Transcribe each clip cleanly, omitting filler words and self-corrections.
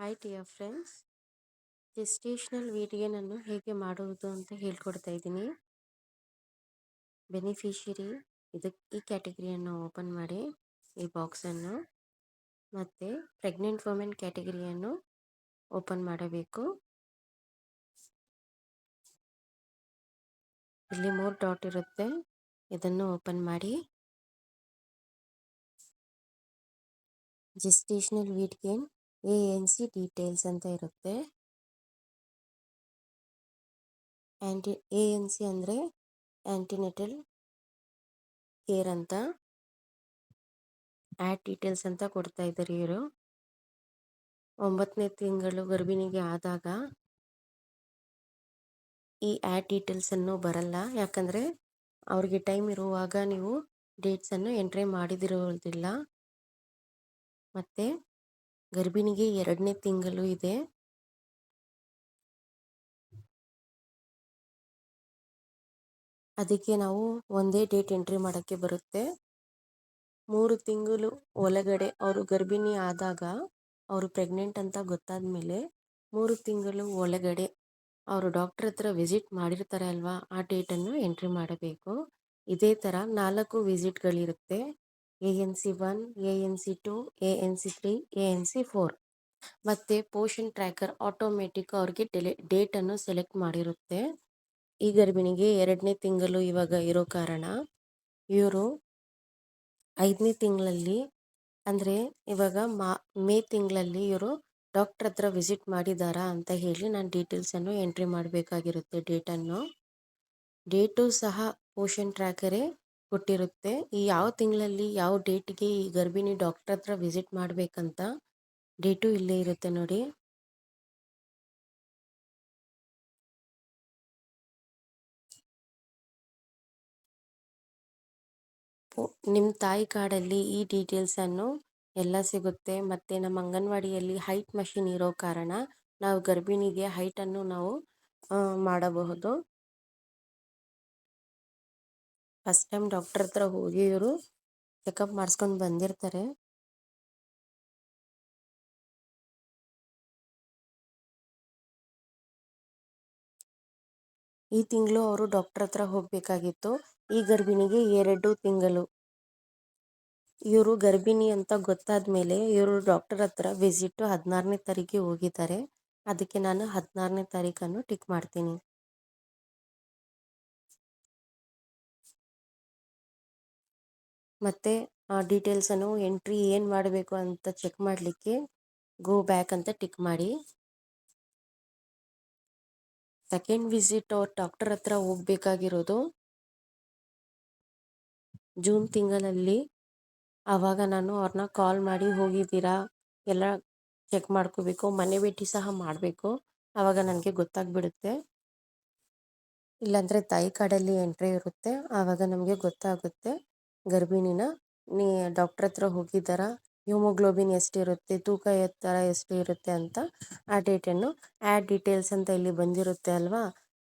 Hi dear friends, gestational ವೇರಿಯನನ್ನು ಹೇಗೆ ಮಾಡುವುದು ಅಂತ ಹೇಳ್ಕೊಡ್ತಾ ಇದ್ದೀನಿ. ಬೆನಿಫಿಷಿಯರಿ ಈ ಕ್ಯಾಟಗರಿಯನ್ನು ಓಪನ್ ಮಾಡಿ ಈ ಬಾಕ್ಸನ್ನು, ಮತ್ತು ಪ್ರೆಗ್ನೆಂಟ್ ವುಮೆನ್ ಕ್ಯಾಟಗರಿಯನ್ನು ಓಪನ್ ಮಾಡಬೇಕು. ಇಲ್ಲಿ 3 ಡಾಟ್ ಇರುತ್ತೆ, ಇದನ್ನು ಓಪನ್ ಮಾಡಿ. Gestational weight gain ANC details ಅಂತ ಇರುತ್ತೆ. ANC ಅಂದರೆ ಆ್ಯಂಟಿನೆಟಲ್ ಕೇರ್ ಅಂತ. ಆ್ಯಡ್ ಡೀಟೇಲ್ಸ್ ಅಂತ ಕೊಡ್ತಾ ಇದ್ದಾರೆ ಇವರು. 9ನೇ ತಿಂಗಳು ಗರ್ಭಿಣಿಗೆ ಆದಾಗ ಈ ಆ್ಯಡ್ ಡೀಟೇಲ್ಸನ್ನು ಬರಲ್ಲ, ಯಾಕಂದರೆ ಅವ್ರಿಗೆ ಟೈಮ್ ಇರುವಾಗ ನೀವು ಡೇಟ್ಸನ್ನು ಎಂಟ್ರಿ ಮಾಡಿದಿರೋದಿಲ್ಲ. ಮತ್ತು ಗರ್ಭಿಣಿಗೆ 2ನೇ ತಿಂಗಳು ಇದೆ. ಅದಕ್ಕೆ ನಾವು ಒಂದೇ ಡೇಟ್ ಎಂಟ್ರಿ ಮಾಡೋಕ್ಕೆ ಬರುತ್ತೆ. 3 ತಿಂಗಳು ಒಳಗಡೆ ಅವರು ಗರ್ಭಿಣಿ ಆದಾಗ, ಅವರು ಪ್ರೆಗ್ನೆಂಟ್ ಅಂತ ಗೊತ್ತಾದ ಮೇಲೆ 3 ತಿಂಗಳು ಒಳಗಡೆ ಅವರು ಡಾಕ್ಟರ್ ಹತ್ರ ವಿಸಿಟ್ ಮಾಡಿರ್ತಾರೆ ಅಲ್ವಾ, ಆ ಡೇಟನ್ನು ಎಂಟ್ರಿ ಮಾಡಬೇಕು. ಇದೇ ಥರ 4 ವಿಸಿಟ್ಗಳಿರುತ್ತೆ. ANC 1, ANC 2, ANC 3, ANC 4. ಮತ್ತು ಪೋಷನ್ ಟ್ರ್ಯಾಕರ್ ಆಟೋಮೆಟಿಕ್ ಅವ್ರಿಗೆ ಡೇಟನ್ನು ಸೆಲೆಕ್ಟ್ ಮಾಡಿರುತ್ತೆ. ಈ ಗರ್ಭಿಣಿಗೆ 2ನೇ ತಿಂಗಳು ಇವಾಗ ಇರೋ ಕಾರಣ ಇವರು 5ನೇ ತಿಂಗಳಲ್ಲಿ, ಅಂದರೆ ಇವಾಗ ಮೇ ತಿಂಗಳಲ್ಲಿ ಇವರು ಡಾಕ್ಟರ್ ಹತ್ರ ವಿಸಿಟ್ ಮಾಡಿದಾರಾ ಅಂತ ಹೇಳಿ ನಾನು ಡೀಟೇಲ್ಸನ್ನು ಎಂಟ್ರಿ ಮಾಡಬೇಕಾಗಿರುತ್ತೆ. ಡೇಟು ಸಹ ಪೋಷನ್ ಟ್ರ್ಯಾಕರೇ ಕೊಟ್ಟಿರುತ್ತೆ. ಈ ಯಾವ ತಿಂಗಳಲ್ಲಿ ಯಾವ ಡೇಟ್ಗೆ ಈ ಗರ್ಭಿಣಿ ಡಾಕ್ಟರ್ ಹತ್ರ ವಿಸಿಟ್ ಮಾಡಬೇಕಂತ ಡೇಟು ಇಲ್ಲೇ ಇರುತ್ತೆ ನೋಡಿ. ನಿಮ್ಮ ತಾಯಿ ಕಾರ್ಡಲ್ಲಿ ಈ ಡೀಟೇಲ್ಸನ್ನು ಎಲ್ಲ ಸಿಗುತ್ತೆ. ಮತ್ತು ನಮ್ಮ ಅಂಗನವಾಡಿಯಲ್ಲಿ ಹೈಟ್ ಮಷಿನ್ ಇರೋ ಕಾರಣ ನಾವು ಗರ್ಭಿಣಿಗೆ ಹೈಟನ್ನು ನಾವು ಮಾಡಬಹುದು. ಫಸ್ಟ್ ಟೈಮ್ ಡಾಕ್ಟರ್ ಹತ್ರ ಹೋಗಿ ಇವರು ಚೆಕಪ್ ಮಾಡಿಸ್ಕೊಂಡು ಬಂದಿರ್ತಾರೆ. ಈ ತಿಂಗಳು ಅವರು ಡಾಕ್ಟರ್ ಹತ್ರ ಹೋಗಬೇಕಾಗಿತ್ತು. ಈ ಗರ್ಭಿಣಿಗೆ 2 ತಿಂಗಳು. ಇವರು ಗರ್ಭಿಣಿ ಅಂತ ಗೊತ್ತಾದ ಮೇಲೆ ಇವರು ಡಾಕ್ಟರ್ ಹತ್ರ ವಿಸಿಟ್ಟು 16ನೇ ತಾರೀಕಿಗೆ ಹೋಗಿದ್ದಾರೆ. ಅದಕ್ಕೆ ನಾನು 16ನೇ ತಾರೀಕನ್ನು ಟಿಕ್ ಮಾಡ್ತೀನಿ. ಮತ್ತು ಆ ಡೀಟೇಲ್ಸನ್ನು ಎಂಟ್ರಿ ಏನು ಮಾಡಬೇಕು ಅಂತ ಚೆಕ್ ಮಾಡಲಿಕ್ಕೆ ಗೋ ಬ್ಯಾಕ್ ಅಂತ ಟಿಕ್ ಮಾಡಿ. ಸೆಕೆಂಡ್ ವಿಸಿಟ್ ಅವ್ರು ಡಾಕ್ಟರ್ ಹತ್ರ ಹೋಗಬೇಕಾಗಿರೋದು ಜೂನ್ ತಿಂಗಳಲ್ಲಿ. ಆವಾಗ ನಾನು ಅವ್ರನ್ನ ಕಾಲ್ ಮಾಡಿ ಹೋಗಿದ್ದೀರಾ ಎಲ್ಲ ಚೆಕ್ ಮಾಡ್ಕೋಬೇಕು, ಮನೆ ಭೇಟಿ ಸಹ ಮಾಡಬೇಕು. ಆವಾಗ ನನಗೆ ಗೊತ್ತಾಗ್ಬಿಡುತ್ತೆ. ಇಲ್ಲಾಂದರೆ ತಾಯಿ ಕಾರ್ಡಲ್ಲಿ ಎಂಟ್ರಿ ಇರುತ್ತೆ, ಆವಾಗ ನಮಗೆ ಗೊತ್ತಾಗುತ್ತೆ ಗರ್ಭಿಣಿನ ಡಾಕ್ಟರ್ ಹತ್ರ ಹೋಗಿದ್ದಾರಾ, ಹಿಮೋಗ್ಲೋಬಿನ್ ಎಷ್ಟಿರುತ್ತೆ, ತೂಕ ಎತ್ತರ ಎಷ್ಟು ಇರುತ್ತೆ ಅಂತ. ಆ ಡೇಟನ್ನು ಆ್ಯಡ್ ಡೀಟೇಲ್ಸ್ ಅಂತ ಇಲ್ಲಿ ಬಂದಿರುತ್ತೆ ಅಲ್ವಾ,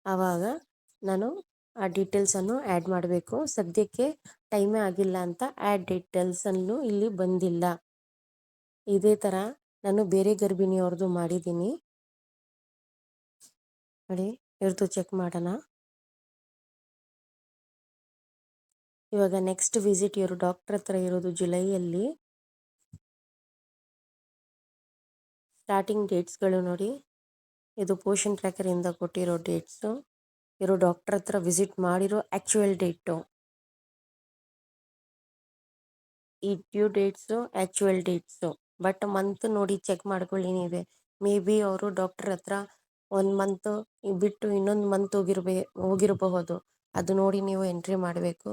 ಆವಾಗ ನಾನು ಆ ಡೀಟೇಲ್ಸನ್ನು ಆ್ಯಡ್ ಮಾಡಬೇಕು. ಸದ್ಯಕ್ಕೆ ಟೈಮೇ ಆಗಿಲ್ಲ ಅಂತ ಆ್ಯಡ್ ಡೀಟೇಲ್ಸನ್ನು ಇಲ್ಲಿ ಬಂದಿಲ್ಲ. ಇದೇ ಥರ ನಾನು ಬೇರೆ ಗರ್ಭಿಣಿಯವ್ರದ್ದು ಮಾಡಿದ್ದೀನಿ ನೋಡಿ. ಇವ್ರದ್ದು ಚೆಕ್ ಮಾಡೋಣ. ಇವಾಗ ನೆಕ್ಸ್ಟ್ ವಿಸಿಟ್ ಇವರು ಡಾಕ್ಟರ್ ಹತ್ರ ಇರೋದು ಜುಲೈಯಲ್ಲಿ. ಸ್ಟಾರ್ಟಿಂಗ್ ಡೇಟ್ಸ್ಗಳು ನೋಡಿ, ಇದು ಪೋಷನ್ ಟ್ರ್ಯಾಕರಿಂದ ಕೊಟ್ಟಿರೋ ಡೇಟ್ಸು. ಇವರು ಡಾಕ್ಟರ್ ಹತ್ರ ವಿಸಿಟ್ ಮಾಡಿರೋ ಆ್ಯಕ್ಚುಯಲ್ ಡೇಟು. ಈ due dates actual dates, but month ನೋಡಿ ಚೆಕ್ ಮಾಡ್ಕೊಳ್ಳಿ ನೀವೇ. ಮೇ ಬಿ ಅವರು ಡಾಕ್ಟರ್ ಹತ್ರ 1 ಮಂತ್ ಬಿಟ್ಟು ಇನ್ನೊಂದು ಮಂತ್ ಹೋಗಿರಬಹುದು. ಅದು ನೋಡಿ ನೀವು ಎಂಟ್ರಿ ಮಾಡಬೇಕು.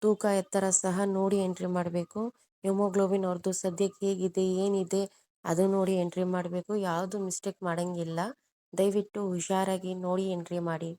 ತೂಕ ಎತ್ತರ ಸಹ ನೋಡಿ ಎಂಟ್ರಿ ಮಾಡಬೇಕು. ಹಿಮೋಗ್ಲೋಬಿನ್ ಅವ್ರದ್ದು ಸದ್ಯಕ್ಕೆ ಹೇಗಿದೆ ಏನಿದೆ ಅದು ನೋಡಿ ಎಂಟ್ರಿ ಮಾಡಬೇಕು. ಯಾವುದು ಮಿಸ್ಟೇಕ್ ಮಾಡೋಂಗಿಲ್ಲ. ದಯವಿಟ್ಟು ಹುಷಾರಾಗಿ ನೋಡಿ ಎಂಟ್ರಿ ಮಾಡಿ.